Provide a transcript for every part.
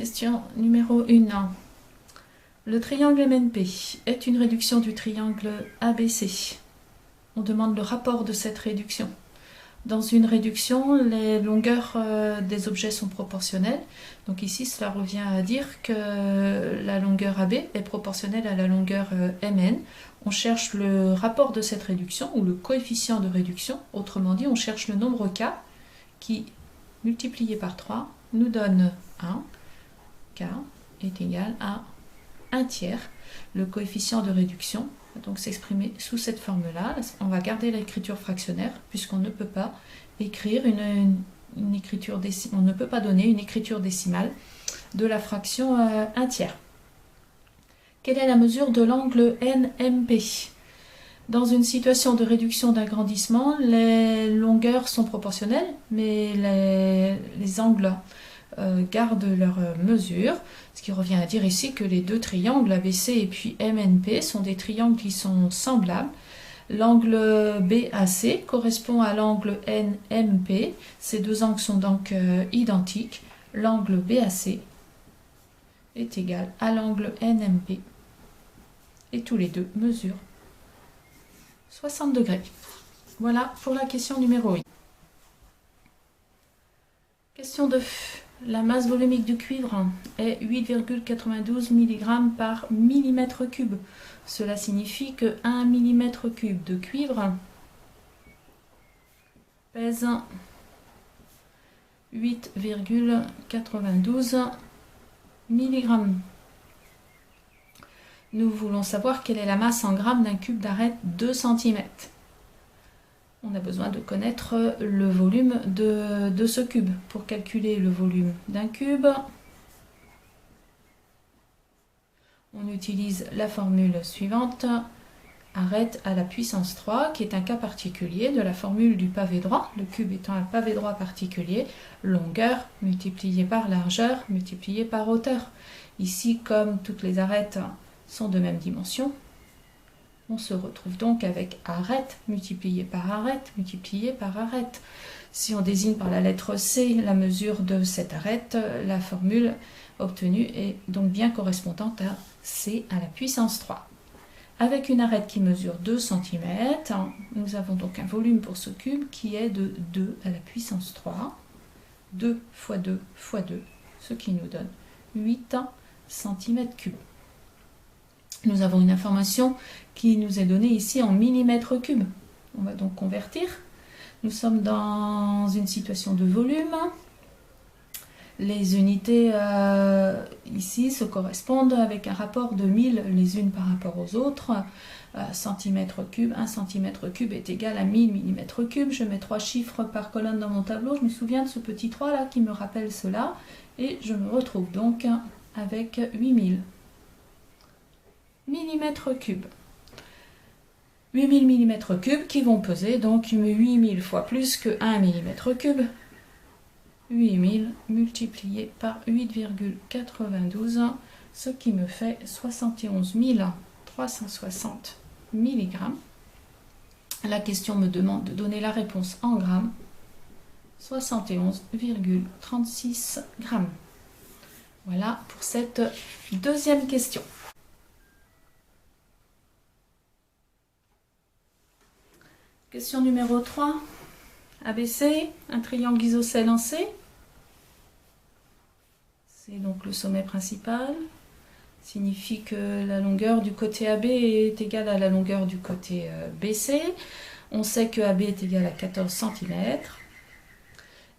Question numéro 1. Le triangle MNP est une réduction du triangle ABC. On demande le rapport de cette réduction. Dans une réduction, les longueurs des objets sont proportionnelles. Donc ici, cela revient à dire que la longueur AB est proportionnelle à la longueur MN. On cherche le rapport de cette réduction ou le coefficient de réduction. Autrement dit, on cherche le nombre K qui, multiplié par 3, nous donne 1. K est égal à 1 tiers. Le coefficient de réduction va donc s'exprimer sous cette forme-là. On va garder l'écriture fractionnaire puisqu'on ne peut pas écrire une écriture décimale. On ne peut pas donner une écriture décimale de la fraction 1 tiers. Quelle est la mesure de l'angle NMP? Dans une situation de réduction d'agrandissement, les longueurs sont proportionnelles, mais les angles gardent leur mesure, ce qui revient à dire ici que les deux triangles ABC et puis MNP sont des triangles qui sont semblables. L'angle BAC correspond à l'angle NMP, ces deux angles sont donc identiques. L'angle BAC est égal à l'angle NMP et tous les deux mesurent 60 degrés. Voilà pour la question numéro 1. Question 2. La masse volumique du cuivre est 8,92 mg par millimètre cube. Cela signifie que 1 mm³ de cuivre pèse 8,92 mg. Nous voulons savoir quelle est la masse en grammes d'un cube d'arête 2 cm. On a besoin de connaître le volume de ce cube. Pour calculer le volume d'un cube, on utilise la formule suivante, arête à la puissance 3, qui est un cas particulier de la formule du pavé droit. Le cube étant un pavé droit particulier, longueur multipliée par largeur multipliée par hauteur. Ici, comme toutes les arêtes sont de même dimension, on se retrouve donc avec arête multipliée par arête multipliée par arête. Si on désigne par la lettre C la mesure de cette arête, la formule obtenue est donc bien correspondante à C à la puissance 3. Avec une arête qui mesure 2 cm, nous avons donc un volume pour ce cube qui est de 2 à la puissance 3. 2 fois 2 fois 2, ce qui nous donne 8 cm3. Nous avons une information qui nous est donnée ici en millimètres cubes. On va donc convertir. Nous sommes dans une situation de volume. Les unités ici se correspondent avec un rapport de 1000 les unes par rapport aux autres. Centimètre cube, 1 cm³ est égal à 1000 mm³. Je mets 3 chiffres par colonne dans mon tableau. Je me souviens de ce petit 3 là qui me rappelle cela. Et je me retrouve donc avec 8000 mm³. 8000 mm³ qui vont peser donc 8000 fois plus que 1 mm³. 8000 multiplié par 8,92, ce qui me fait 71 360 mg. La question me demande de donner la réponse en grammes. 71,36 grammes. Voilà pour cette deuxième question. Question numéro 3. ABC, un triangle isocèle en C. C'est donc le sommet principal. Signifie que la longueur du côté AB est égale à la longueur du côté BC. On sait que AB est égal à 14 cm.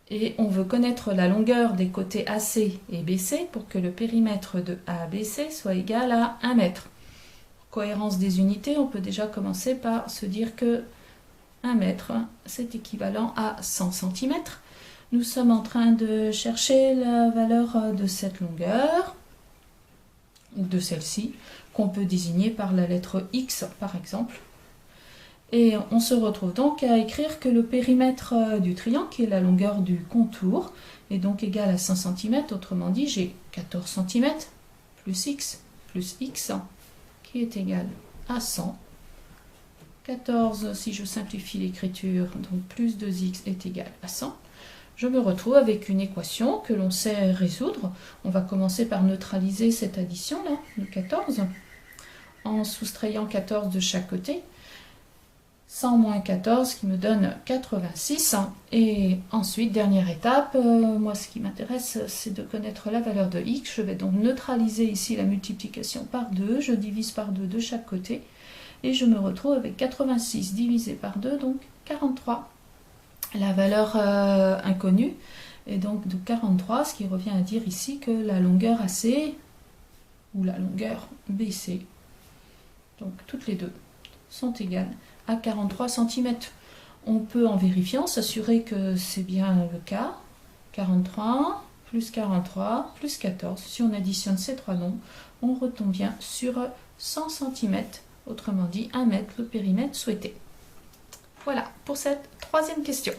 Et on veut connaître la longueur des côtés AC et BC pour que le périmètre de ABC soit égal à 1 mètre. Cohérence des unités, on peut déjà commencer par se dire que 1 mètre, c'est équivalent à 100 cm. Nous sommes en train de chercher la valeur de cette longueur, de celle-ci, qu'on peut désigner par la lettre X par exemple. Et on se retrouve donc à écrire que le périmètre du triangle, qui est la longueur du contour, est donc égal à 100 cm. Autrement dit, j'ai 14 cm plus X, qui est égal à 100. 14, si je simplifie l'écriture, donc plus 2x est égal à 100. je me retrouve avec une équation que l'on sait résoudre. On va commencer par neutraliser cette addition-là, le 14, en soustrayant 14 de chaque côté. 100 moins 14 qui me donne 86. Et ensuite, dernière étape, moi ce qui m'intéresse, c'est de connaître la valeur de x. Je vais donc neutraliser ici la multiplication par 2. Je divise par 2 de chaque côté. Et je me retrouve avec 86 divisé par 2, donc 43. La valeur inconnue est donc de 43, ce qui revient à dire ici que la longueur AC, ou la longueur BC, donc toutes les deux, sont égales à 43 cm. On peut, en vérifiant, s'assurer que c'est bien le cas. 43 plus 43 plus 14. Si on additionne ces trois nombres, on retombe bien sur 100 cm, autrement dit 1 mètre, le périmètre souhaité. Voilà pour cette troisième question.